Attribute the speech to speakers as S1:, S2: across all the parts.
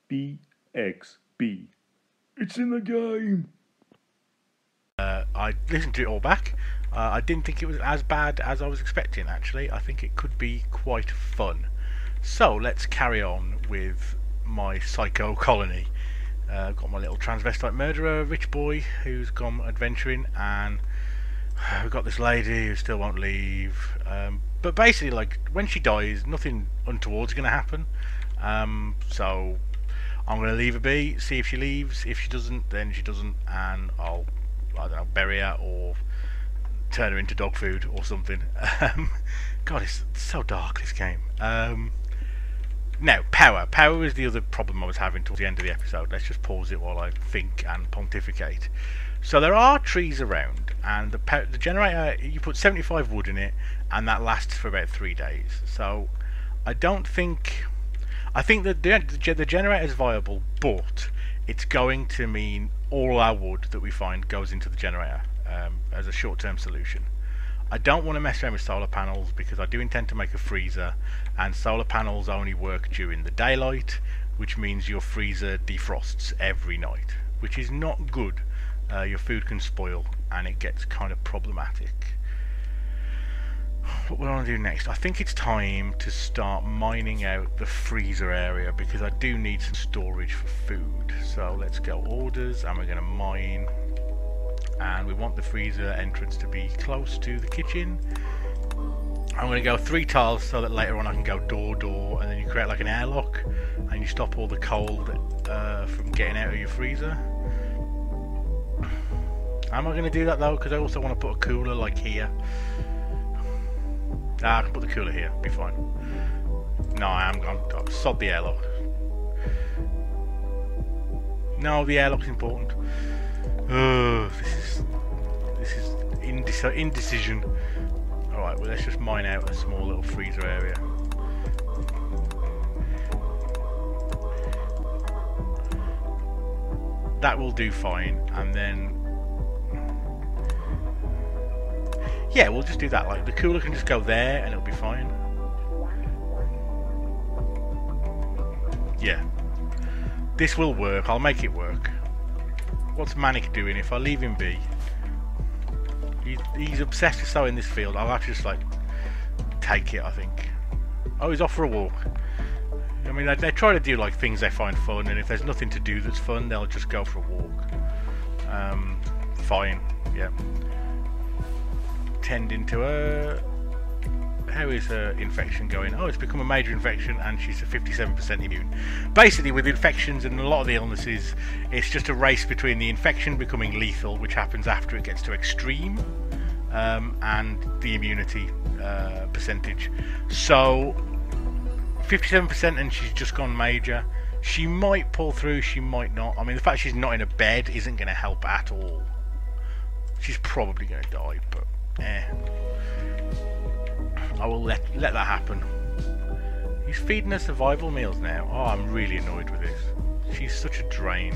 S1: BXB. It's in the game.
S2: I listened to it all back. I didn't think it was as bad as I was expecting, actually. I think it could be quite fun. So let's carry on with my psycho colony. I've got my little transvestite murderer, rich boy, who's gone adventuring, and we've got this lady who still won't leave. But basically, like, when she dies, nothing untoward's going to happen. So I'm going to leave her be, see if she leaves. If she doesn't, then she doesn't, and I don't know, bury her or turn her into dog food or something. God, it's so dark, this game. Now, power. Power is the other problem I was having towards the end of the episode. Let's just pause it while I think and pontificate. So there are trees around, and the generator, you put 75 wood in it, and that lasts for about 3 days. So I think that the generator is viable, but it's going to mean all our wood that we find goes into the generator as a short-term solution. I don't want to mess around with solar panels because I do intend to make a freezer, and solar panels only work during the daylight, which means your freezer defrosts every night, which is not good. Your food can spoil and it gets kind of problematic. What will I want to do next? I think it's time to start mining out the freezer area because I do need some storage for food. So let's go orders, and we're going to mine, and we want the freezer entrance to be close to the kitchen. I'm going to go 3 tiles so that later on I can go door, and then you create like an airlock and you stop all the cold from getting out of your freezer. Am I going to do that though? Because I also want to put a cooler like here. I can put the cooler here, be fine. No, I'm sod the airlock. No, the airlock's important. This is indecision. Alright, well let's just mine out a small little freezer area. That will do fine, and then yeah, we'll just do that. Like, the cooler can just go there and it'll be fine. Yeah. This will work. I'll make it work. What's Manic doing? If I leave him be, he's obsessed with sowing this field. I'll have to just, like, take it, I think. Oh, he's off for a walk. I mean, they try to do, like, things they find fun, and if there's nothing to do that's fun, they'll just go for a walk. Fine. Yeah. Tending to her. How is her infection going? Oh, it's become a major infection and she's 57% immune. Basically, with infections and a lot of the illnesses, it's just a race between the infection becoming lethal, which happens after it gets to extreme, and the immunity percentage. So 57% and she's just gone major. She might pull through, she might not. I mean, the fact she's not in a bed isn't going to help at all. She's probably going to die, but I will let that happen. He's feeding her survival meals now. Oh, I'm really annoyed with this. She's such a drain.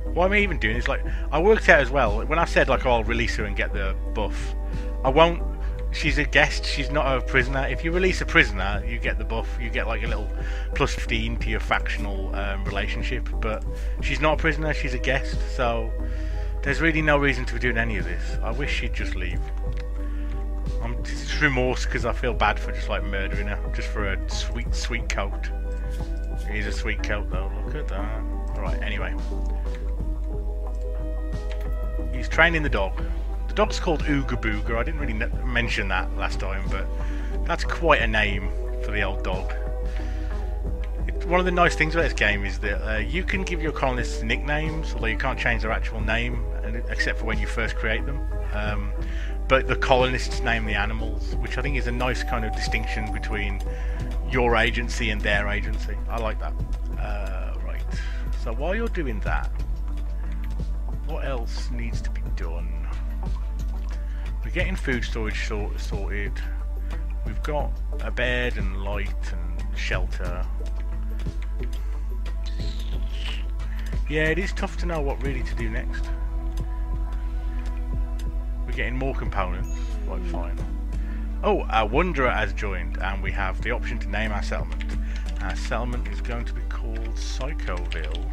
S2: What am I even doing? It's like, I worked out as well, when I said like, oh, I'll release her and get the buff, I won't. She's a guest, she's not a prisoner. If you release a prisoner, you get the buff, you get like a little plus 15 to your factional relationship, but she's not a prisoner, she's a guest, so there's really no reason to be doing any of this. I wish she'd just leave. It's just remorse because I feel bad for just like murdering her, just for a sweet coat. He's a sweet coat though, look at that. Alright, anyway. He's training the dog. The dog's called Ooga Booga. I didn't really mention that last time, but that's quite a name for the old dog. One of the nice things about this game is that you can give your colonists nicknames, although you can't change their actual name, except for when you first create them. But the colonists name the animals, which I think is a nice kind of distinction between your agency and their agency. I like that. Right. So while you're doing that, what else needs to be done? We're getting food storage sorted. We've got a bed and light and shelter. Yeah, it is tough to know what really to do next. We're getting more components. Right, fine. Oh, our Wanderer has joined, and we have the option to name our settlement. Our settlement is going to be called Psychoville.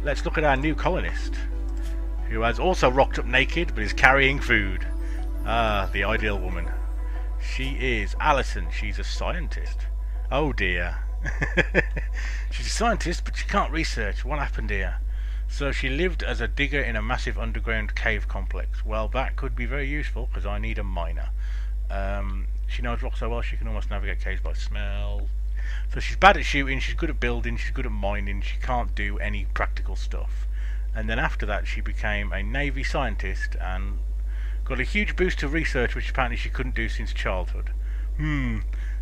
S2: Let's look at our new colonist, who has also rocked up naked but is carrying food. Ah, the ideal woman. She is Alison. She's a scientist. Oh dear. She's a scientist, but she can't research. What happened here? So she lived as a digger in a massive underground cave complex. Well, that could be very useful, because I need a miner. She knows rock so well she can almost navigate caves by smell. So she's bad at shooting, she's good at building, she's good at mining, she can't do any practical stuff. And then after that she became a Navy scientist and got a huge boost to research, which apparently she couldn't do since childhood.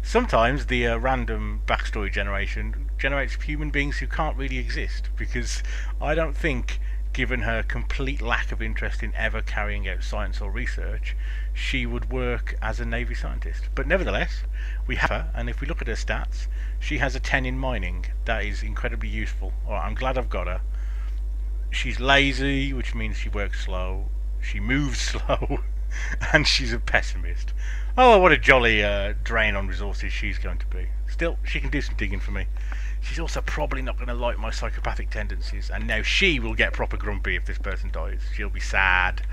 S2: Sometimes the random backstory generation generates human beings who can't really exist, because I don't think, given her complete lack of interest in ever carrying out science or research, she would work as a Navy scientist. But nevertheless, we have her, and if we look at her stats, she has a 10 in mining. That is incredibly useful. Alright, I'm glad I've got her. She's lazy, which means she works slow. She moves slow. And she's a pessimist. Oh, what a jolly drain on resources she's going to be. Still, she can do some digging for me. She's also probably not going to like my psychopathic tendencies, and now she will get proper grumpy if this person dies. She'll be sad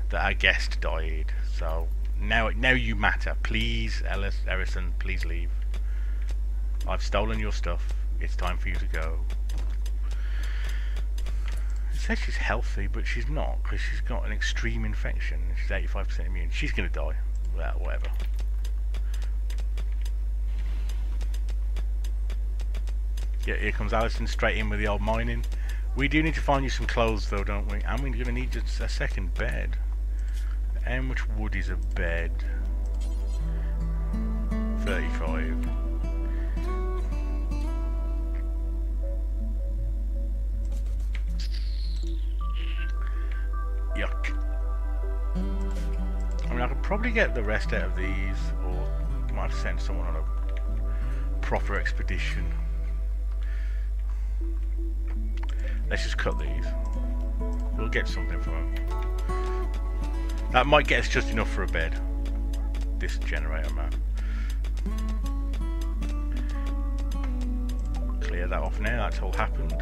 S2: that our guest died. So now you matter. Please, Ellison, please leave. I've stolen your stuff. It's time for you to go. It says she's healthy, but she's not, because she's got an extreme infection. She's 85% immune. She's going to die. Well, whatever. Yeah, here comes Alison straight in with the old mining. We do need to find you some clothes though, don't we? And we're going to need a second bed. How much wood is a bed? 35. Yuck. I mean, I could probably get the rest out of these, or I might have to send someone on a proper expedition. Let's just cut these. We'll get something from them. That might get us just enough for a bed. This generator, man. Clear that off now, that's all happened.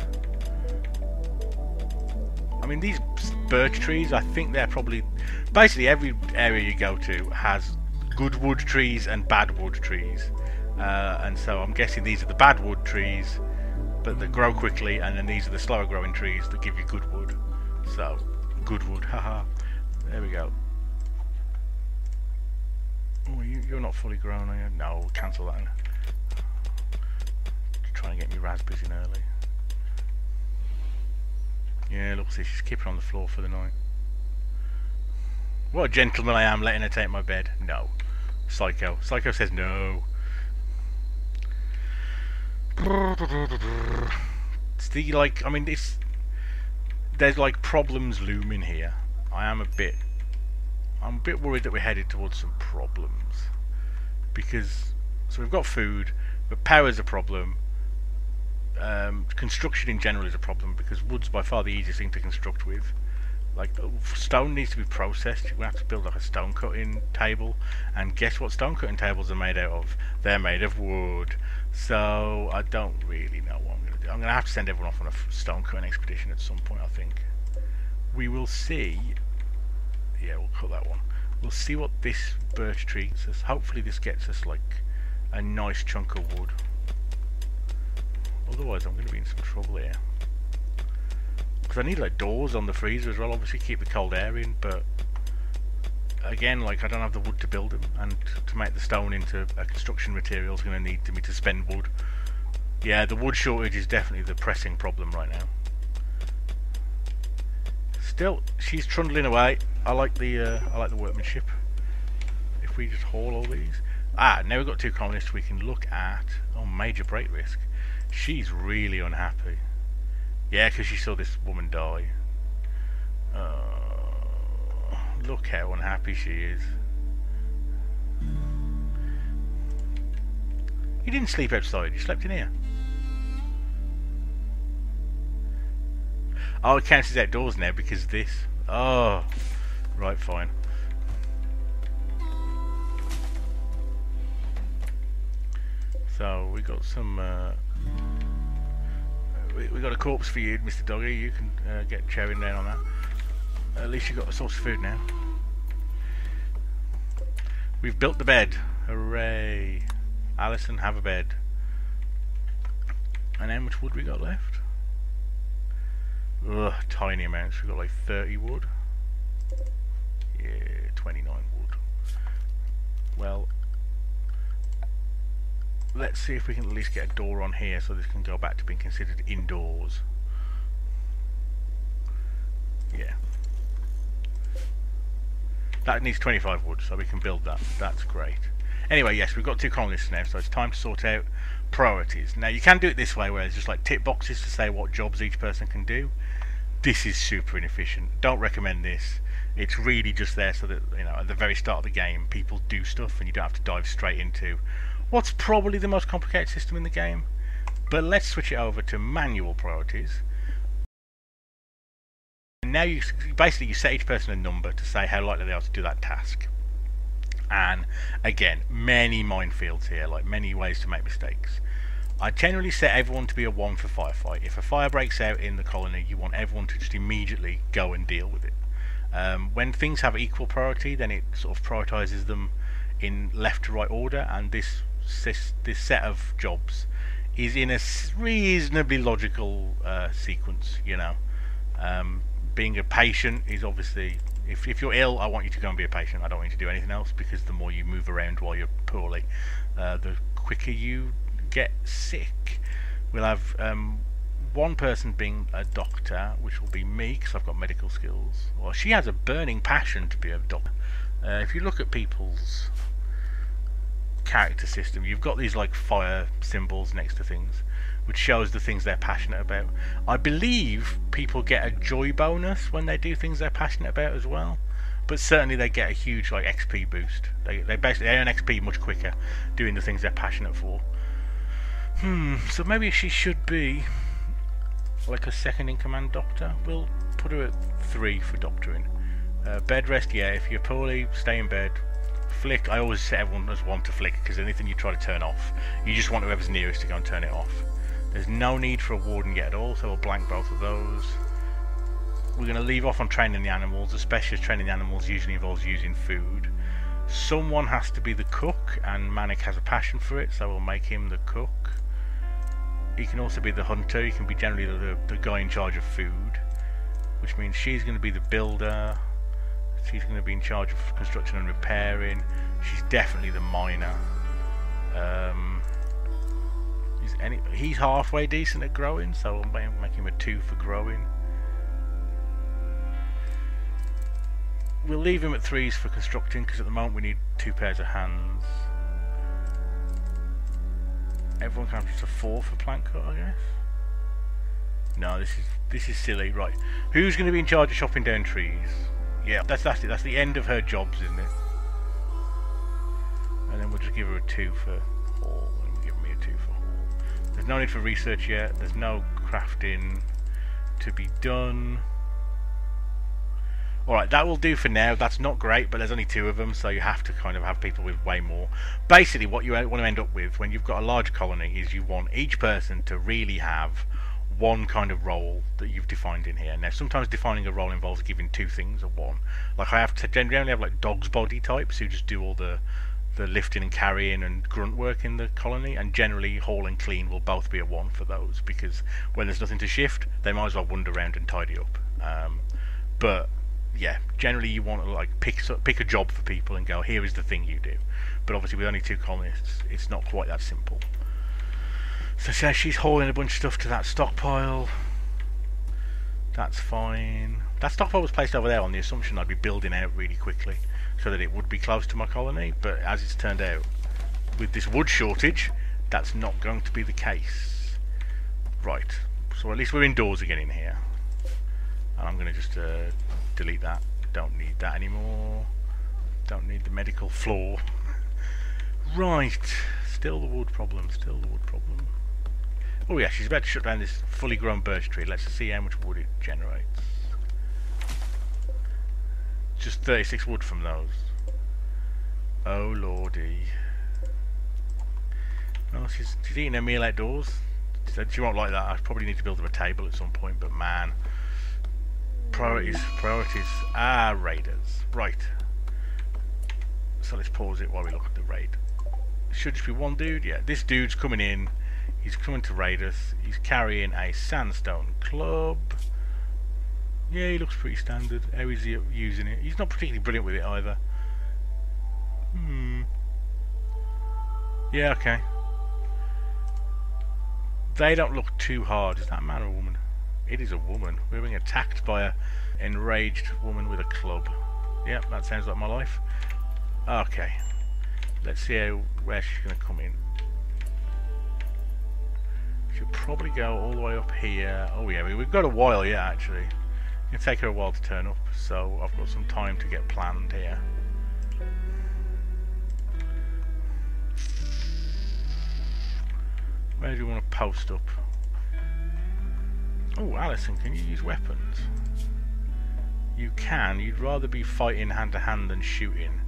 S2: I mean, these birch trees, I think they're probably... Basically, every area you go to has good wood trees and bad wood trees. And so I'm guessing these are the bad wood trees, but they grow quickly, and then these are the slower growing trees that give you good wood. So, good wood, haha. There we go. Oh, you're not fully grown, are you? No, cancel that. Just trying to get me raspberries in early. Yeah, look, see, she's keeping on the floor for the night. What a gentleman I am, letting her take my bed. No. Psycho. Psycho says no. It's the, like, I mean, it's... There's, like, problems looming here. I'm a bit worried that we're headed towards some problems. Because, so we've got food, but power's a problem. Construction in general is a problem, because wood's by far the easiest thing to construct with. Like, stone needs to be processed. You're going to have to build like a stone cutting table, and guess what stone cutting tables are made out of? They're made of wood. So I don't really know what I'm going to do. I'm going to have to send everyone off on a stone cutting expedition at some point, I think. We will see. Yeah, we'll cut that one. We'll see what this birch tree gets us. Hopefully this gets us like a nice chunk of wood. Otherwise I'm going to be in some trouble here. Because I need like doors on the freezer as well, obviously keep the cold air in, but again, like, I don't have the wood to build them, and to make the stone into a construction material is going to need me to spend wood. Yeah, the wood shortage is definitely the pressing problem right now. Still, she's trundling away. I like the workmanship. If we just haul all these. Ah, now we've got 2 colonists we can look at. Oh, major break risk. She's really unhappy. Yeah, because she saw this woman die. Look how unhappy she is. You didn't sleep outside, you slept in here. Oh, it counts as outdoors now because of this. Oh, right, fine. So we got some. We got a corpse for you, Mr. Doggy. You can get chowing down on that. At least you got a source of food now. We've built the bed. Hooray! Alison, have a bed. And how much wood we got left? Ugh, tiny amounts. We got like 30 wood. Yeah, 29 wood. Well, let's see if we can at least get a door on here so this can go back to being considered indoors. Yeah. That needs 25 wood, so we can build that. That's great. Anyway, yes, we've got 2 colonists now, so it's time to sort out priorities. Now, you can do it this way, where there's just like tick boxes to say what jobs each person can do. This is super inefficient. Don't recommend this. It's really just there so that, you know, at the very start of the game, people do stuff and you don't have to dive straight into what's probably the most complicated system in the game. But let's switch it over to manual priorities. And now you basically you set each person a number to say how likely they are to do that task. And again, many minefields here, like many ways to make mistakes. I generally set everyone to be a 1 for firefight. If a fire breaks out in the colony, you want everyone to just immediately go and deal with it. When things have equal priority, then it sort of prioritises them in left to right order, and this set of jobs is in a reasonably logical sequence, you know. Being a patient is obviously, if you're ill, I want you to go and be a patient. I don't want you to do anything else, because the more you move around while you're poorly, the quicker you get sick. We'll have one person being a doctor, which will be me, because I've got medical skills. Well, she has a burning passion to be a doctor. If you look at people's character system, you've got these like fire symbols next to things, which shows the things they're passionate about. I believe people get a joy bonus when they do things they're passionate about as well, but certainly they get a huge like XP boost. They basically earn XP much quicker doing the things they're passionate for. So maybe she should be like a second in command doctor. We'll put her at 3 for doctoring. Bed rest, yeah, if you're poorly, stay in bed. Flick, I always set everyone as 1 to flick, because anything you try to turn off, you just want whoever's nearest to go and turn it off. There's no need for a warden yet at all, so we'll blank both of those. We're going to leave off on training the animals, especially as training the animals usually involves using food. Someone has to be the cook, and Manic has a passion for it, so we'll make him the cook. He can also be the hunter. He can be generally the guy in charge of food, which means she's going to be the builder. She's going to be in charge of construction and repairing. She's definitely the miner. He's halfway decent at growing, so we'll make him a 2 for growing. We'll leave him at 3s for constructing, because at the moment we need 2 pairs of hands. Everyone can have just a 4 for plant cut, I guess. No, this is silly. Right, who's going to be in charge of chopping down trees? Yeah, that's it. That's the end of her jobs, isn't it? And then we'll just give her a 2 for haul, and we'll give me a 2 for haul. There's no need for research yet. There's no crafting to be done. Alright, that will do for now. That's not great, but there's only 2 of them, so you have to kind of have people with way more. Basically, what you want to end up with when you've got a large colony is you want each person to really have one kind of role that you've defined in here. Now, sometimes defining a role involves giving 2 things or 1. Like I have to generally have like dog's body types who just do all the lifting and carrying and grunt work in the colony, and generally haul and clean will both be a 1 for those, because when there's nothing to shift, they might as well wander around and tidy up. But yeah, generally you want to like pick a job for people and go, here is the thing you do. But obviously with only 2 colonists, it's not quite that simple. So she's hauling a bunch of stuff to that stockpile. That's fine. That stockpile was placed over there on the assumption I'd be building out really quickly, so that it would be close to my colony, but as it's turned out, with this wood shortage, that's not going to be the case. Right, so at least we're indoors again in here. And I'm going to just delete that. Don't need that anymore. Don't need the medical floor. Right, still the wood problem, still the wood problem. Oh yeah, she's about to shut down this fully grown birch tree. Let's see how much wood it generates. Just 36 wood from those. Oh lordy. Oh, she's eating her meal outdoors. She won't like that. I probably need to build her a table at some point, but man. Priorities. Ah, raiders. Right. So let's pause it while we look at the raid. Should just be one dude? Yeah, this dude's coming in. He's coming to raid us. He's carrying a sandstone club. Yeah, he looks pretty standard. How is he using it? He's not particularly brilliant with it either. Yeah, okay. They don't look too hard. Is that a man or a woman? It is a woman. We're being attacked by an enraged woman with a club. Yep, that sounds like my life. Okay. Let's see where she's going to come in. She'll probably go all the way up here. Oh yeah, we've got a while yet actually. It'll take her a while to turn up, so I've got some time to get planned here. Where do you want to post up? Oh, Alison, can you use weapons? You can. You'd rather be fighting hand to hand than shooting.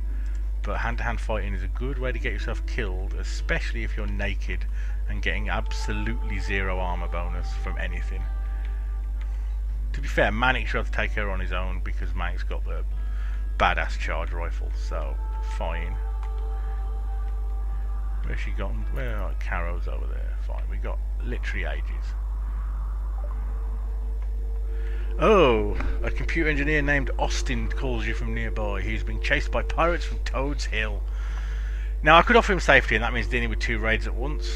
S2: But hand to hand fighting is a good way to get yourself killed, especially if you're naked and getting absolutely zero armor bonus from anything. To be fair, Manic should have to take her on his own because Manic's got the badass charge rifle, so fine. Where's she gone? Where are Caro's over there? Fine, we got literally ages. Oh, a computer engineer named Austin calls you from nearby. He's being chased by pirates from Toad's Hill. Now, I could offer him safety, and that means dealing with 2 raids at once.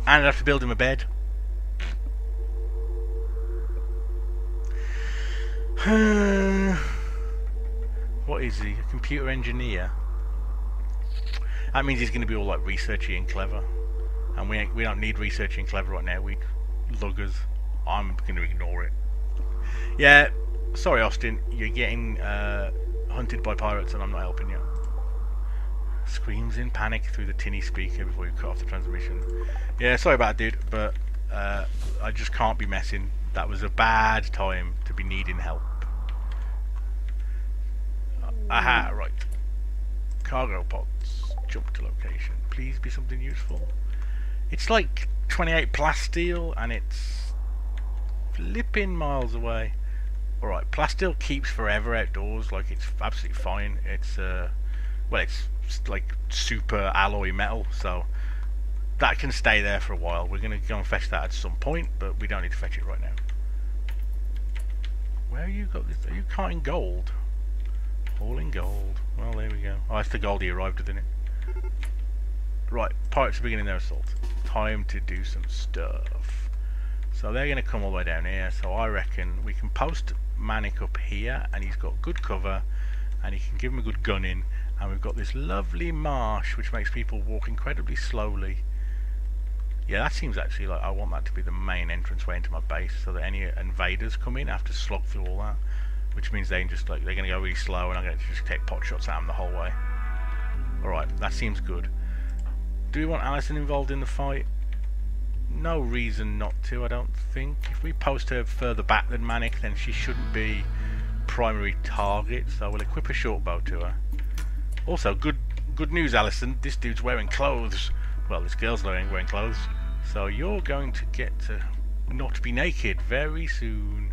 S2: And I'd have to build him a bed. What is he? A computer engineer? That means he's going to be all like researchy and clever. And we don't need researchy and clever right now. We luggers. I'm going to ignore it. Yeah, sorry Austin. You're getting hunted by pirates and I'm not helping you. Screams in panic through the tinny speaker before you cut off the transmission. Yeah, sorry about it, dude, but I just can't be messing. That was a bad time to be needing help. Aha, right. Cargo pods. Jump to location. Please be something useful. It's like 28 plasteel and it's flipping miles away. Alright, plasteel keeps forever outdoors, like it's absolutely fine. It's well, it's like super alloy metal, so that can stay there for a while. We're going to go and fetch that at some point, but we don't need to fetch it right now. Where you got this? Are you carting gold? Hauling gold. Well, there we go. Oh, that's the gold he arrived with, isn't it? Right, pirates are beginning their assault. Time to do some stuff. So they're going to come all the way down here, so I reckon we can post Manic up here, and he's got good cover, and he can give him a good gun in, and we've got this lovely marsh which makes people walk incredibly slowly. Yeah, that seems actually like I want that to be the main entranceway into my base, so that any invaders come in have to slog through all that, which means they can just like they're going to go really slow, and I'm going to just take pot shots at them the whole way. Alright, that seems good. Do we want Alison involved in the fight? No reason not to, I don't think. If we post her further back than Manic, then she shouldn't be primary target, so we'll equip a short bow to her. Also, good news, Alison. This dude's wearing clothes. Well, this girl's wearing clothes. So you're going to get to not be naked very soon.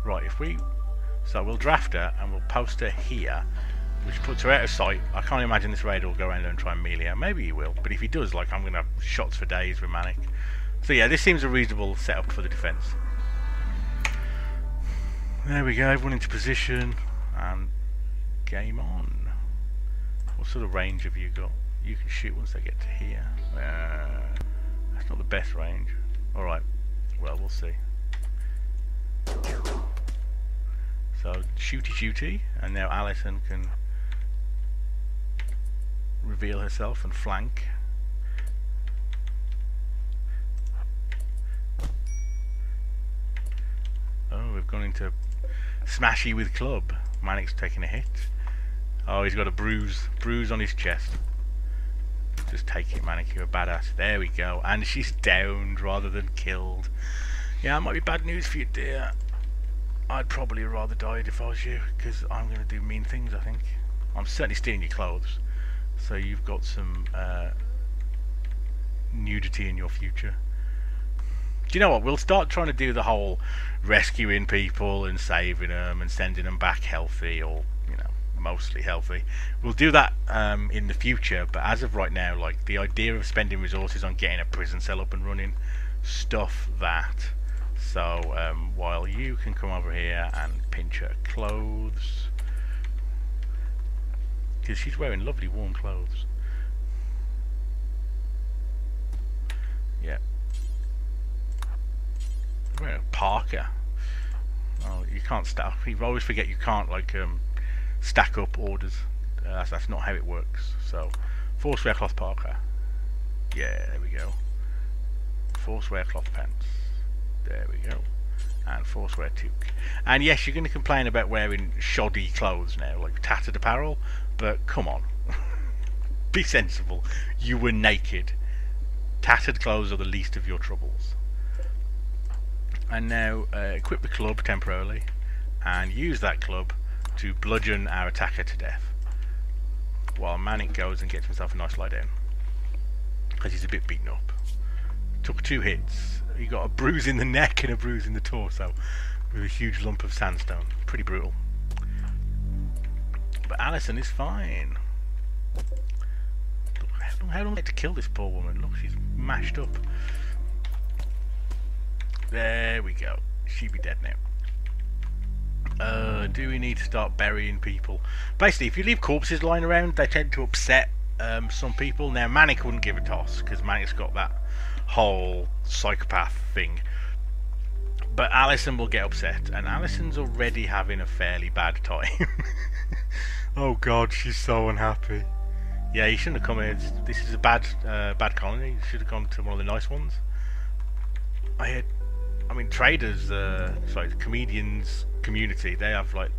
S2: Right, so we'll draft her and we'll post her here, which puts her out of sight. I can't imagine this raider will go around there and try and melee her. Maybe he will, but if he does, like, I'm going to have shots for days with Manic. So yeah, this seems a reasonable setup for the defence. There we go, everyone into position, and game on. What sort of range have you got? You can shoot once they get to here. That's not the best range. Alright, well, we'll see. So, shooty, and now Alison can reveal herself and flank. Oh, we've gone into smashy with club. Manic's taking a hit. Oh, he's got a bruise on his chest. Just take it, Manic, you're a badass. There we go. And she's downed rather than killed. Yeah, that might be bad news for you, dear. I'd probably rather die if I was you, because I'm going to do mean things, I think. I'm certainly stealing your clothes. So you've got some nudity in your future. Do you know what? We'll start trying to do the whole rescuing people and saving them and sending them back healthy, or mostly healthy. We'll do that in the future, but as of right now, like, the idea of spending resources on getting a prison cell up and running, stuff that. So while you can come over here and pinch her clothes, because she's wearing lovely warm clothes. Yeah. Wearing a parka. Oh, you can't stack. You always forget you can't, like, stack up orders. That's not how it works. So, forcewear cloth parka. Yeah, there we go. Forcewear cloth pants. There we go. And forcewear toque. And yes, you're going to complain about wearing shoddy clothes now, like tattered apparel, but come on. Be sensible. You were naked. Tattered clothes are the least of your troubles. And now equip the club temporarily and use that club to bludgeon our attacker to death, while Manic goes and gets himself a nice lie down, because he's a bit beaten up. Took 2 hits. He got a bruise in the neck and a bruise in the torso with a huge lump of sandstone. Pretty brutal. But Alison is fine. Look, how long did it take to kill this poor woman? Look, she's mashed up. There we go. She'd be dead now. Do we need to start burying people? Basically, if you leave corpses lying around, they tend to upset some people. Now, Manic wouldn't give a toss, because Manic's got that whole psychopath thing. But Alison will get upset, and Alison's already having a fairly bad time. Oh god, she's so unhappy. Yeah, you shouldn't have come here. This is a bad colony. You should have gone to one of the nice ones. I mean, traders, sorry, comedians community, they have, like,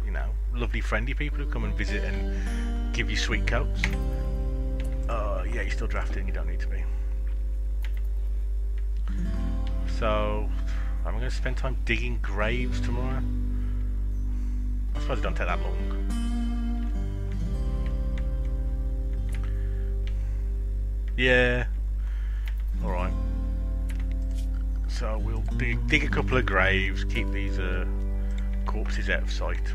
S2: lovely friendly people who come and visit and give you sweet coats. Yeah, you're still drafting, you don't need to be. So, am I going to spend time digging graves tomorrow? I suppose it don't take that long. Yeah. Alright. So we'll dig a couple of graves, keep these corpses out of sight.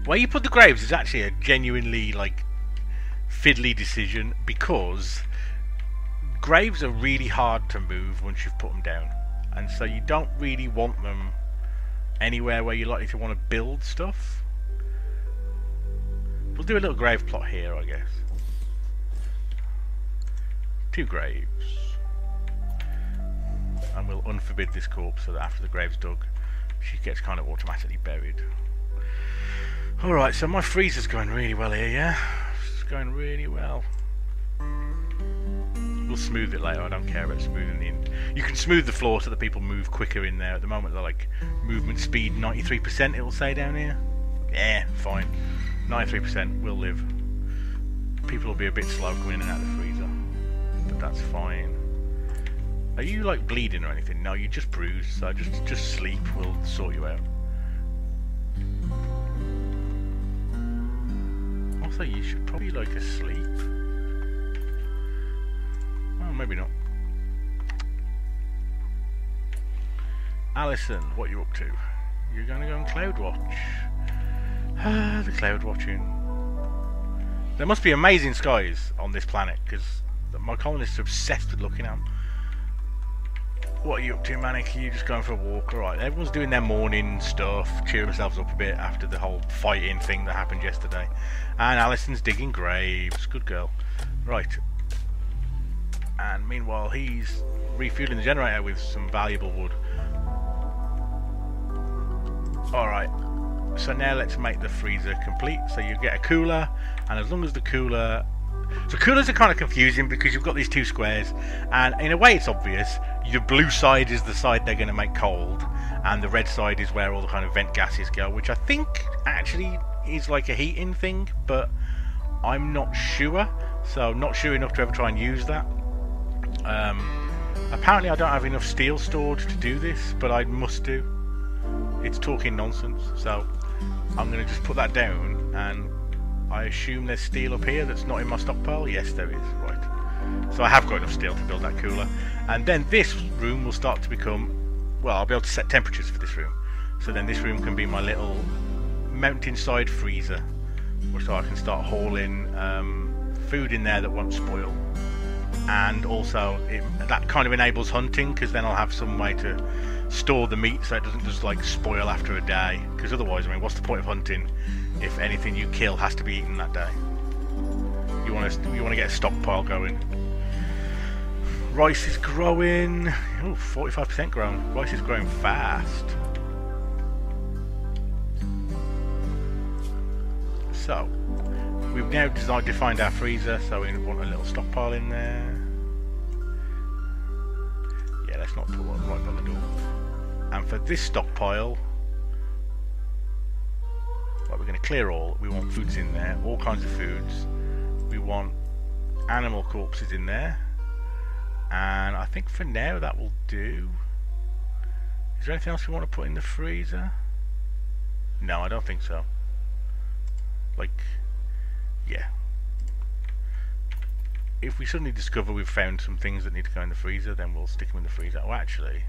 S2: Where you put the graves is actually a genuinely, like, fiddly decision, because graves are really hard to move once you've put them down, and so you don't really want them anywhere where you're likely to want to build stuff. We'll do a little grave plot here, I guess. 2 graves. And we'll unforbid this corpse so that after the grave's dug, she gets kind of automatically buried. Alright, so my freezer's going really well here, yeah? It's going really well. We'll smooth it later, I don't care about smoothing the in. You can smooth the floor so that people move quicker in there. At the moment they're like, movement speed 93%, it will say down here. Yeah, fine. 93% will live. People will be a bit slow coming in and out of the freezer, but that's fine. Are you, like, bleeding or anything? No, you're just bruised, so just sleep, we'll sort you out. Also, you should probably, like, asleep. Oh, maybe not. Alison, what are you up to? You're gonna go on Cloud Watch. Ah, the cloud watching. There must be amazing skies on this planet, because my colonists are obsessed with looking at them. What are you up to, Manic? Are you just going for a walk? Alright, everyone's doing their morning stuff, cheer themselves up a bit after the whole fighting thing that happened yesterday. And Alison's digging graves. Good girl. Right. And meanwhile, he's refueling the generator with some valuable wood. Alright. So now let's make the freezer complete. So you get a cooler, and as long as the cooler... So coolers are kind of confusing because you've got these 2 squares, and in a way it's obvious. The blue side is the side they're going to make cold, and the red side is where all the kind of vent gases go, which I think actually is like a heating thing, but I'm not sure. So not sure enough to ever try and use that. Apparently I don't have enough steel stored to do this, but I must do. It's talking nonsense, so I'm going to just put that down, and I assume there's steel up here that's not in my stockpile. Yes, there is. Right. So I have got enough steel to build that cooler. And then this room will start to become... Well, I'll be able to set temperatures for this room. So then this room can be my little mountainside freezer. So I can start hauling food in there that won't spoil. And also, that kind of enables hunting, because then I'll have some way to store the meat so it doesn't just like spoil after a day. Because otherwise, I mean, what's the point of hunting if anything you kill has to be eaten that day? You want to get a stockpile going. Rice is growing. Oh, 45% grown. Rice is growing fast. So, we've now defined our freezer, so we want a little stockpile in there. Yeah, let's not put one right by the door. And for this stockpile, right, we're going to clear all. We want foods in there, all kinds of foods. We want animal corpses in there. And I think for now that will do. Is there anything else we want to put in the freezer? No, I don't think so. Like, yeah. If we suddenly discover we've found some things that need to go in the freezer, then we'll stick them in the freezer. Oh, actually,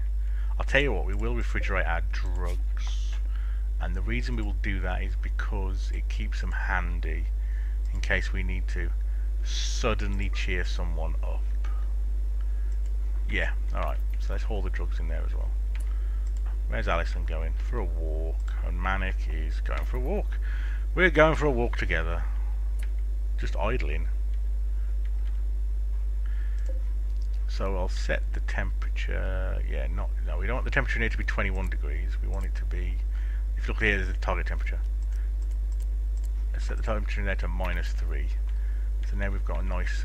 S2: I'll tell you what, we will refrigerate our drugs. And the reason we will do that is because it keeps them handy in case we need to suddenly cheer someone up. Yeah, alright, so let's haul the drugs in there as well. Where's Alison going? For a walk. And Manic is going for a walk. We're going for a walk together. Just idling. So I'll set the temperature. Yeah, no, we don't want the temperature near to be 21 degrees. We want it to be, if you look here, there's the target temperature. Let's set the temperature in there to -3. So now we've got a nice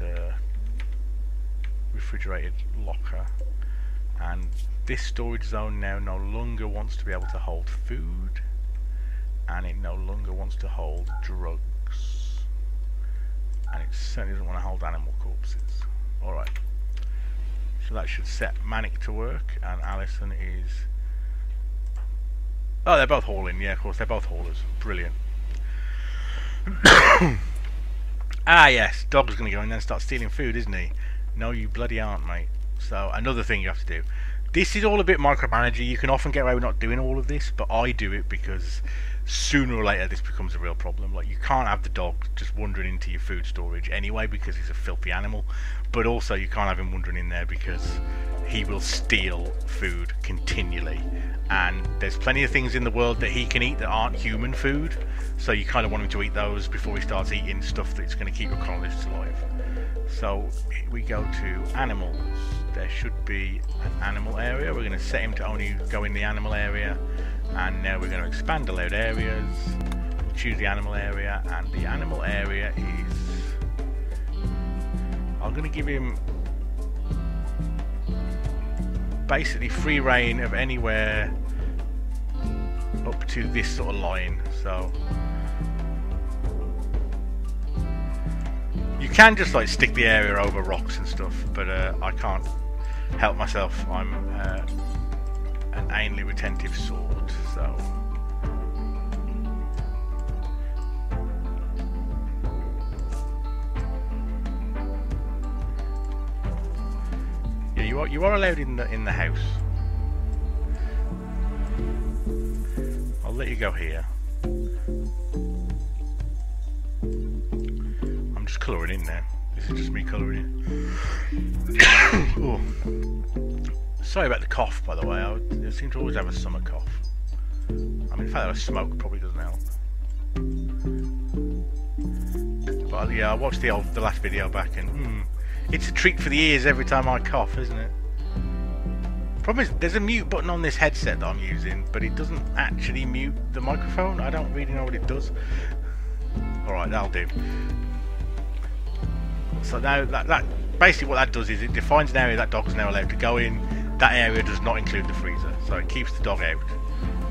S2: refrigerated locker. And this storage zone now no longer wants to be able to hold food. And it no longer wants to hold drugs. And it certainly doesn't want to hold animal corpses. Alright. So that should set Manic to work, and Alison is... Oh, they're both hauling. Yeah, of course, they're both haulers. Brilliant. Ah, yes. Dog's going to go in there and start stealing food, isn't he? No, you bloody aren't, mate. So, another thing you have to do. This is all a bit micromanagey. You can often get away with not doing all of this, but I do it because sooner or later this becomes a real problem. Like, you can't have the dog just wandering into your food storage anyway because he's a filthy animal, but also you can't have him wandering in there because he will steal food continually. And there's plenty of things in the world that he can eat that aren't human food, so you kind of want him to eat those before he starts eating stuff that's going to keep your colonists alive. So we go to animals. There should be an animal area. We're going to set him to only go in the animal area, and now we're going to expand allowed areas. We'll choose the animal area, and the animal area is... I'm going to give him basically free reign of anywhere up to this sort of line. So you can just like stick the area over rocks and stuff, but I can't help myself. I'm an anally retentive sort, so yeah, you are allowed in the house. I'll let you go here. I'm just colouring in now. This is just me colouring in. Oh. Sorry about the cough, by the way. I seem to always have a summer cough. I mean, the fact that I smoke probably doesn't help. But yeah, I watched the last video back, and it's a treat for the ears every time I cough, isn't it? Problem is, there's a mute button on this headset that I'm using, but it doesn't actually mute the microphone. I don't really know what it does. Alright, that'll do. So now, that basically what that does is it defines an area that dog's now allowed to go in. That area does not include the freezer, so it keeps the dog out.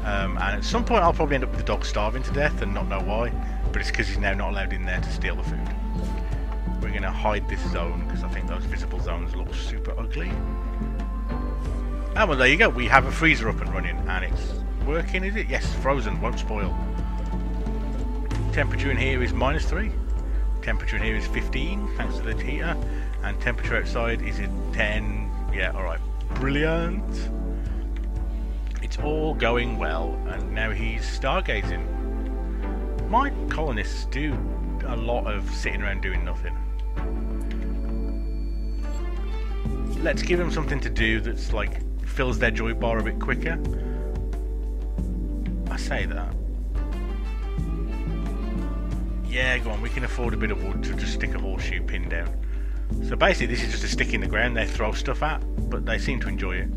S2: And at some point I'll probably end up with the dog starving to death and not know why, but it's because he's now not allowed in there to steal the food. We're going to hide this zone because I think those visible zones look super ugly. Ah, well, there you go. We have a freezer up and running, and it's working, is it? Yes, frozen, won't spoil. temperature in here is -3. Temperature in here is 15, thanks to the heater. And temperature outside is at 10. Yeah, alright. Brilliant. It's all going well, and now he's stargazing. My colonists do a lot of sitting around doing nothing. Let's give them something to do that's like fills their joy bar a bit quicker. I say that. Yeah, go on, we can afford a bit of wood to just stick a horseshoe pin down. So basically this is just a stick in the ground they throw stuff at, but they seem to enjoy it.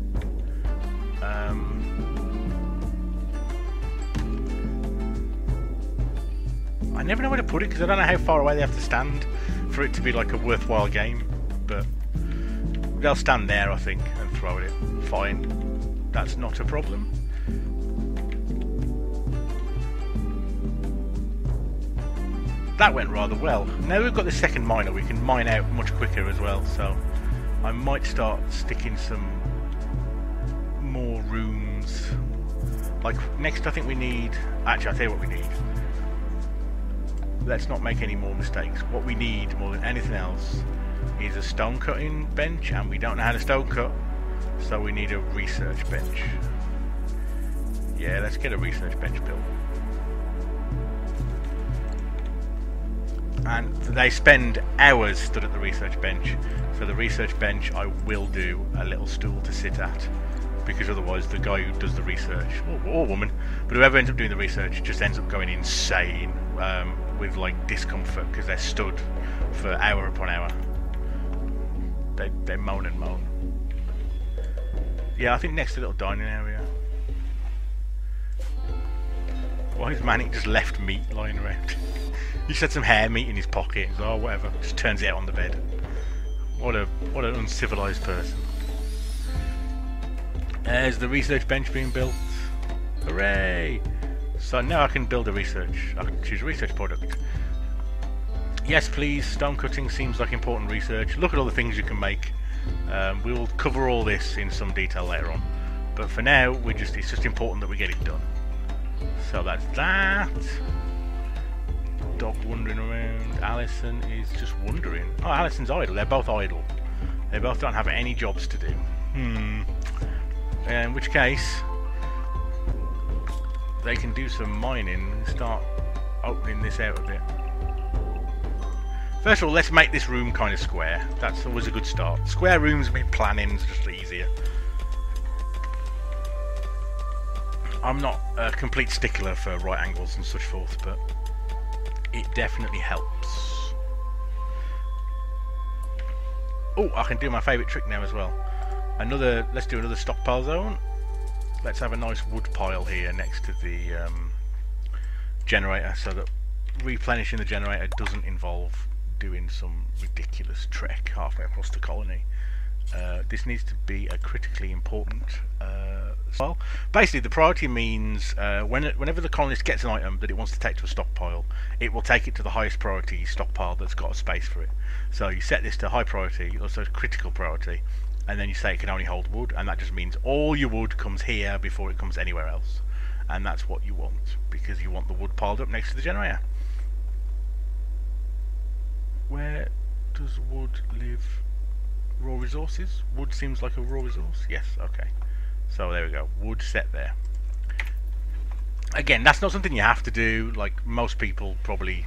S2: I never know where to put it because I don't know how far away they have to stand for it to be like a worthwhile game, but they'll stand there I think and throw it. Fine, that's not a problem. That went rather well. Now we've got the second miner, we can mine out much quicker as well, so I might start sticking some more rooms. Like next I think we need, actually I'll tell you what we need. Let's not make any more mistakes. What we need more than anything else is a stone cutting bench, and we don't know how to stone cut, so we need a research bench. Yeah, let's get a research bench built. And they spend hours stood at the research bench, so the research bench I will do a little stool to sit at, because otherwise the guy who does the research, or woman, but whoever ends up doing the research just ends up going insane with like discomfort because they're stood for hour upon hour. They moan and moan. Yeah, I think next to the little dining area. Why has Manic just left meat lying around? He just had some hair meat in his pocket. He's like, oh, whatever. Just turns it out on the bed. What an uncivilized person. There's the research bench being built. Hooray! So now I can build a research. I can choose a research product. Yes, please. Stone cutting seems like important research. Look at all the things you can make. We will cover all this in some detail later on. But for now, it's just important that we get it done. So that's that. Dog wandering around. Alison is just wandering. Oh, Alison's idle. They're both idle. They both don't have any jobs to do. In which case, they can do some mining and start opening this out a bit. First of all, let's make this room kind of square. That's always a good start. Square rooms make planning just easier. I'm not a complete stickler for right angles and such forth, but it definitely helps. Oh, I can do my favourite trick now as well. Let's do another stockpile zone. Let's have a nice wood pile here next to the generator, so that replenishing the generator doesn't involve doing some ridiculous trek halfway across the colony. This needs to be a critically important well, basically the priority means whenever the colonist gets an item that it wants to take to a stockpile, it will take it to the highest priority stockpile that's got a space for it. So you set this to high priority, also critical priority, and then you say it can only hold wood, and that just means all your wood comes here before it comes anywhere else. And that's what you want, because you want the wood piled up next to the generator. Where does wood live? Raw resources? Wood seems like a raw resource. Yes, okay. So there we go. Wood set there. Again, that's not something you have to do. Like most people probably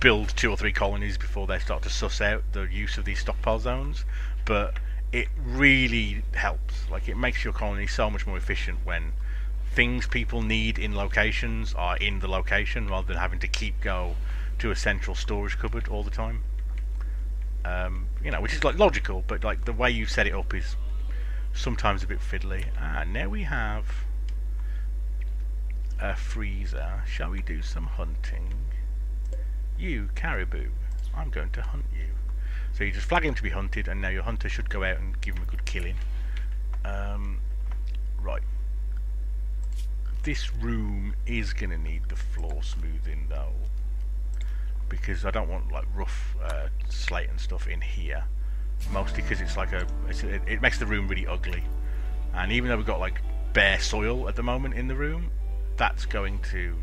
S2: build 2 or 3 colonies before they start to suss out the use of these stockpile zones. But it really helps. Like it makes your colony so much more efficient when things people need in locations are in the location rather than having to go to a central storage cupboard all the time. You know, which is like logical, but like the way you set it up is sometimes a bit fiddly. And now we have a freezer. Shall we do some hunting? You, caribou, I'm going to hunt you. So you just flag him to be hunted, and now your hunter should go out and give him a good killing. Right. This room is going to need the floor smoothing though, because I don't want like rough slate and stuff in here. Mostly because it's like it makes the room really ugly, and even though we've got like bare soil at the moment in the room, that's going to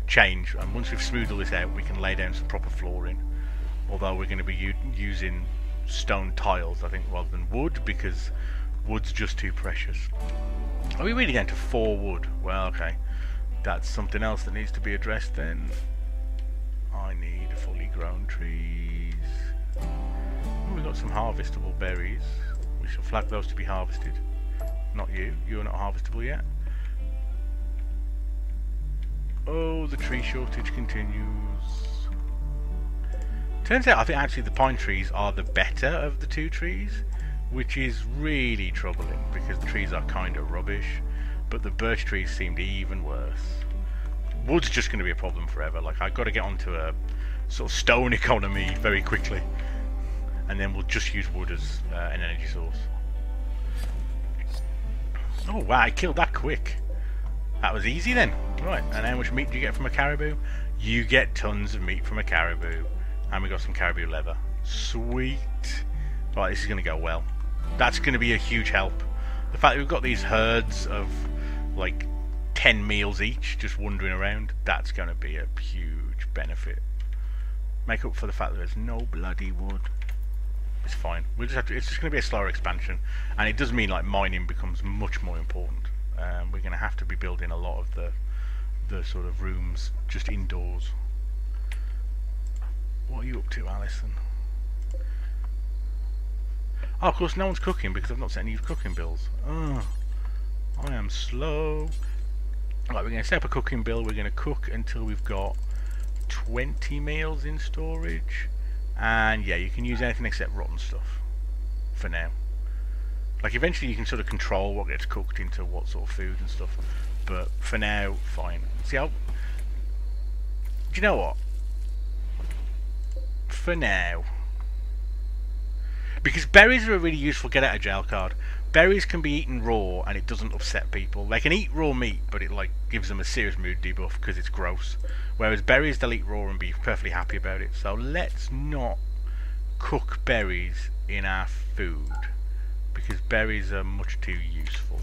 S2: change. And once we've smoothed all this out, we can lay down some proper flooring. Although we're going to be using stone tiles, I think, rather than wood, because wood's just too precious. Are we really down to 4 wood? Well, okay. That's something else that needs to be addressed then. I need fully grown trees. Oh, we've got some harvestable berries. We shall flag those to be harvested. Not you. You're not harvestable yet. Oh, the tree shortage continues. Turns out I think actually the pine trees are the better of the 2 trees, which is really troubling because the trees are kind of rubbish, but the birch trees seemed even worse. Wood's just going to be a problem forever. Like, I've got to get onto a sort of stone economy very quickly, and then we'll just use wood as an energy source. Oh wow, I killed that quick. That was easy then. Right, and how much meat do you get from a caribou? You get tons of meat from a caribou. And we got some caribou leather. Sweet. Right, this is going to go well. That's going to be a huge help. The fact that we've got these herds of like 10 meals each just wandering around, that's going to be a huge benefit. Make up for the fact that there's no bloody wood. It's fine. We'll just have to, it's just going to be a slower expansion, and it does mean like mining becomes much more important. We're going to have to be building a lot of the sort of rooms just indoors. What are you up to, Alison? Oh, of course, no one's cooking because I've not set any cooking bills. Oh, I am slow. Right, we're going to set up a cooking bill. We're going to cook until we've got 20 meals in storage. And yeah, you can use anything except rotten stuff for now. Like, eventually you can sort of control what gets cooked into what sort of food and stuff. But for now, fine. See how... Do you know what? For now. Because berries are a really useful get out of jail card. Berries can be eaten raw and it doesn't upset people. They can eat raw meat, but it like gives them a serious mood debuff because it's gross. Whereas berries, they'll eat raw and be perfectly happy about it. So let's not cook berries in our food, because berries are much too useful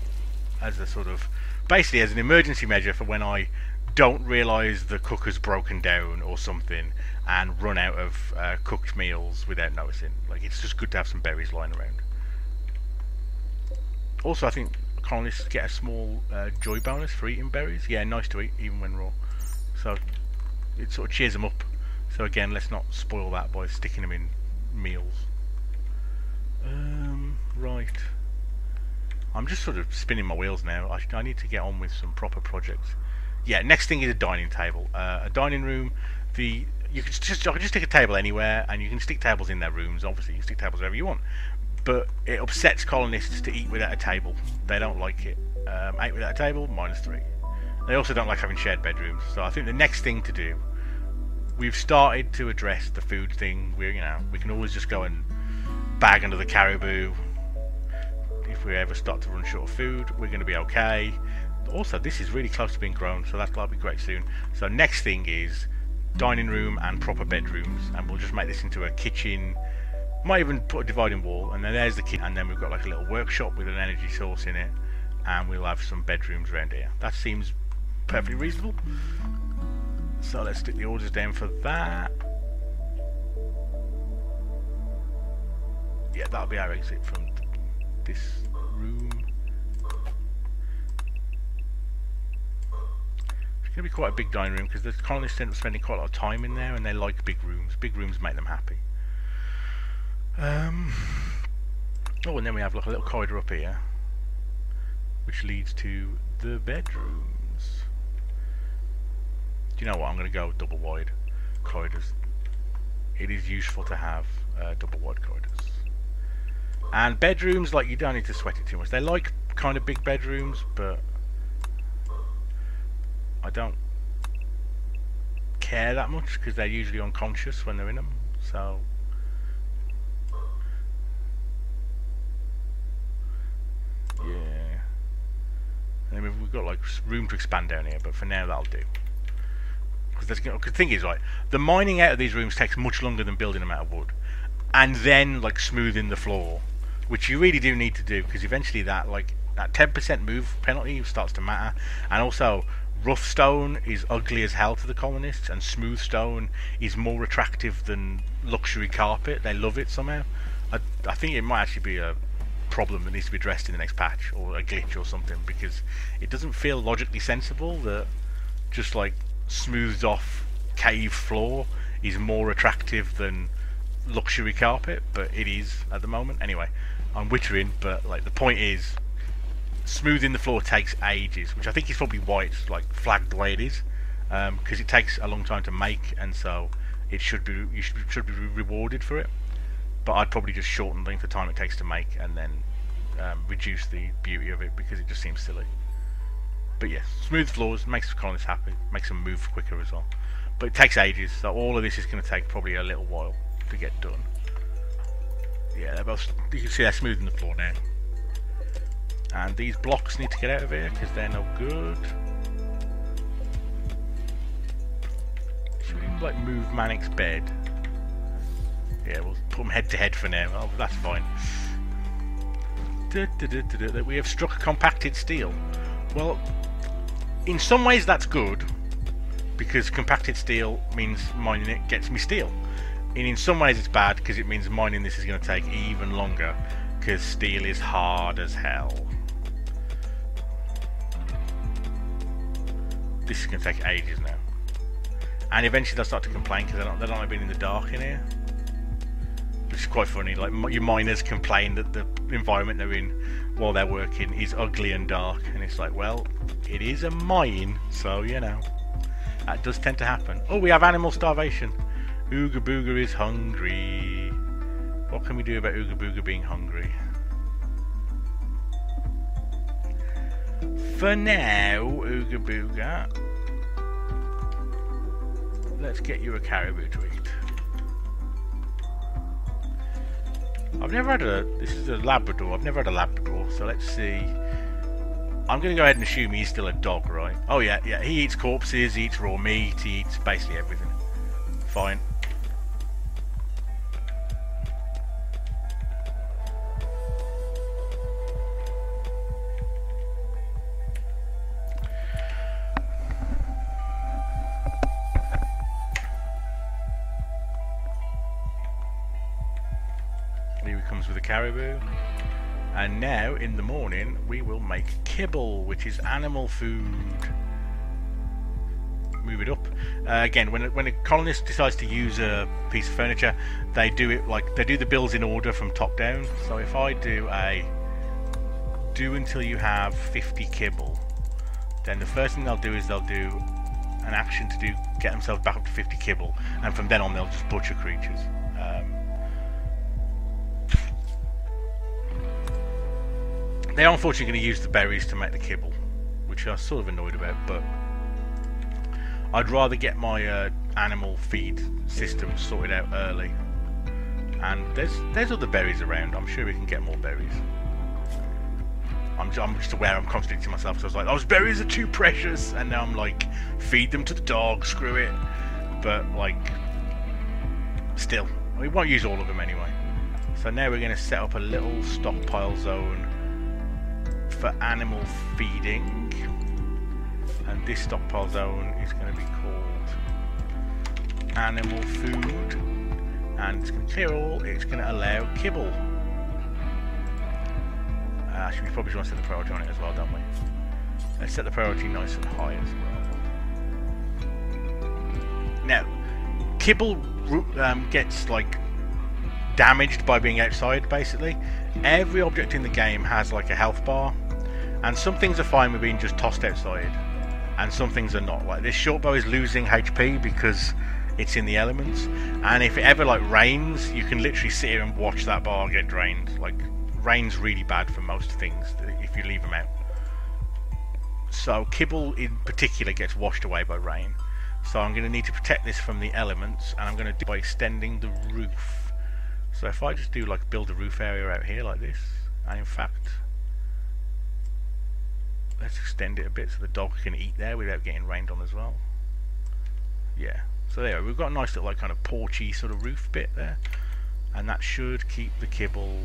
S2: as a sort of, basically as an emergency measure for when I don't realise the cooker's broken down or something and run out of cooked meals without noticing. Like, it's just good to have some berries lying around. Also, I think colonists get a small joy bonus for eating berries. Yeah, nice to eat even when raw. So it sort of cheers them up. So again, let's not spoil that by sticking them in meals. Right. I'm just sort of spinning my wheels now. I need to get on with some proper projects. Yeah, next thing is a dining table. A dining room. I can just stick a table anywhere, and you can stick tables in their rooms. Obviously, you can stick tables wherever you want. But it upsets colonists to eat without a table. They don't like it. 8 without a table, -3. They also don't like having shared bedrooms. So I think the next thing to do, we've started to address the food thing. We can always just go and bag under the caribou. If we ever start to run short of food, we're going to be okay. Also, this is really close to being grown, so that'll be great soon. So next thing is dining room and proper bedrooms, and we'll just make this into a kitchen. Might even put a dividing wall, and then there's the kitchen, and then we've got like a little workshop with an energy source in it, and we'll have some bedrooms around here. That seems perfectly reasonable. So let's stick the orders down for that. Yeah, that'll be our exit from this room. It's going to be quite a big dining room because the colonists end up spending quite a lot of time in there, and they like big rooms. Big rooms make them happy. Oh, and then we have like a little corridor up here, which leads to the bedrooms. Do you know what? I'm going to go double wide corridors. It is useful to have double wide corridors. And bedrooms, like, you don't need to sweat it too much. They like kind of big bedrooms, but I don't care that much because they're usually unconscious when they're in them. So yeah, and then we've got like room to expand down here, but for now that'll do. Because the thing is, right, the mining out of these rooms takes much longer than building them out of wood, and then like smoothing the floor, which you really do need to do, because eventually that 10% move penalty starts to matter. And also Rough stone is ugly as hell to the colonists, and smooth stone is more attractive than luxury carpet. They love it somehow. I think it might actually be a problem that needs to be addressed in the next patch, or a glitch or something, because it doesn't feel logically sensible that just like smoothed off cave floor is more attractive than luxury carpet, but it is at the moment. Anyway, I'm wittering, but like the point is, smoothing the floor takes ages, which I think is probably why it's like flagged the way it is, because it takes a long time to make, and so it should be should be rewarded for it. But I'd probably just shorten the length of time it takes to make, and then reduce the beauty of it, because it just seems silly. But yes, smooth floors makes the colonists happy, makes them move quicker as well. But it takes ages, so all of this is going to take probably a little while to get done. Yeah, they're both, you can see they're smoothing the floor now. And these blocks need to get out of here because they're no good. Should we like move Manic's bed? Yeah, we'll put them head to head for now. Oh, that's fine. We have struck compacted steel. Well, in some ways that's good, because compacted steel means mining it gets me steel. And in some ways it's bad, because it means mining this is going to take even longer, because steel is hard as hell. This is going to take ages now. And eventually they'll start to complain because they're not being in the dark in here. Which is quite funny, like your miners complain that the environment they're in while they're working is ugly and dark, and it's like, well, it is a mine, so you know, that does tend to happen. Oh, we have animal starvation. Ooga Booga is hungry. What can we do about Ooga Booga being hungry? For now, Ooga Booga, let's get you a caribou to eat. I've never had a, this is a Labrador, I've never had a Labrador, so let's see. I'm going to go ahead and assume he's still a dog, right? Oh yeah, he eats corpses, he eats raw meat, he eats basically everything. Fine. Here he comes with a caribou. And now, in the morning, we will make kibble, which is animal food. Move it up. Again, when a colonist decides to use a piece of furniture, they do it like, they do the builds in order from top down. So if I do until you have 50 kibble, then the first thing they'll do is they'll do an action to get themselves back up to 50 kibble, and from then on they'll just butcher creatures. They are unfortunately going to use the berries to make the kibble, which I'm sort of annoyed about, but I'd rather get my animal feed system sorted out early. And there's other berries around. I'm sure we can get more berries. I'm just aware I'm contradicting myself, because I was like, those berries are too precious, and now I'm like, feed them to the dog, screw it. But like, still, we won't use all of them anyway. So now we're going to set up a little stockpile zone for animal feeding, and this stockpile zone is going to be called animal food, and it's going to clear all, it's going to allow kibble. Actually, we probably want to set the priority on it as well, don't we? Let's set the priority nice and high as well. Now, kibble gets like damaged by being outside, basically. Every object in the game has like a health bar, and some things are fine with being just tossed outside, and some things are not. Like this short bow is losing HP because it's in the elements, and if it ever like rains, you can literally sit here and watch that bar get drained. Like, rain's really bad for most things if you leave them out. So kibble in particular gets washed away by rain. So I'm going to need to protect this from the elements, and I'm going to do it by extending the roof. So if I just do like build a roof area out here like this, and in fact, let's extend it a bit so the dog can eat there without getting rained on as well. Yeah, so there we've got a nice little like kind of porchy sort of roof bit there, and that should keep the kibble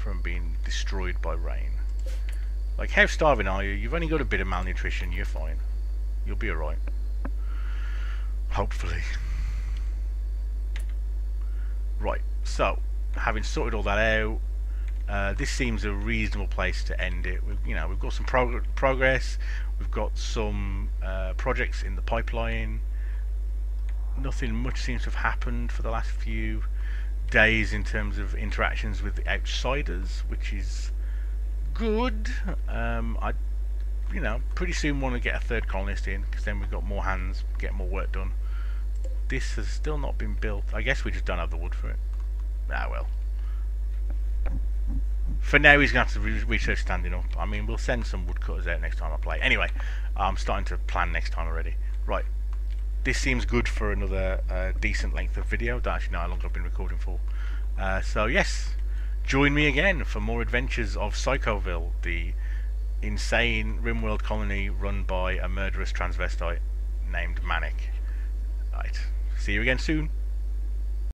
S2: from being destroyed by rain. Like, how starving are you? You've only got a bit of malnutrition, you're fine. You'll be alright. Hopefully. Right, so having sorted all that out, this seems a reasonable place to end it. We've got some progress. We've got some projects in the pipeline. Nothing much seems to have happened for the last few days in terms of interactions with the outsiders, which is good. I pretty soon want to get a third colonist in, because then we've got more hands, get more work done. This has still not been built. I guess we just don't have the wood for it. Ah well. For now he's going to have to research standing up. I mean, we'll send some woodcutters out next time I play. Anyway, I'm starting to plan next time already. Right. This seems good for another decent length of video. Don't actually know how long I've been recording for. So yes, join me again for more adventures of Psychoville, the insane Rimworld colony run by a murderous transvestite named Manic. Right, see you again soon.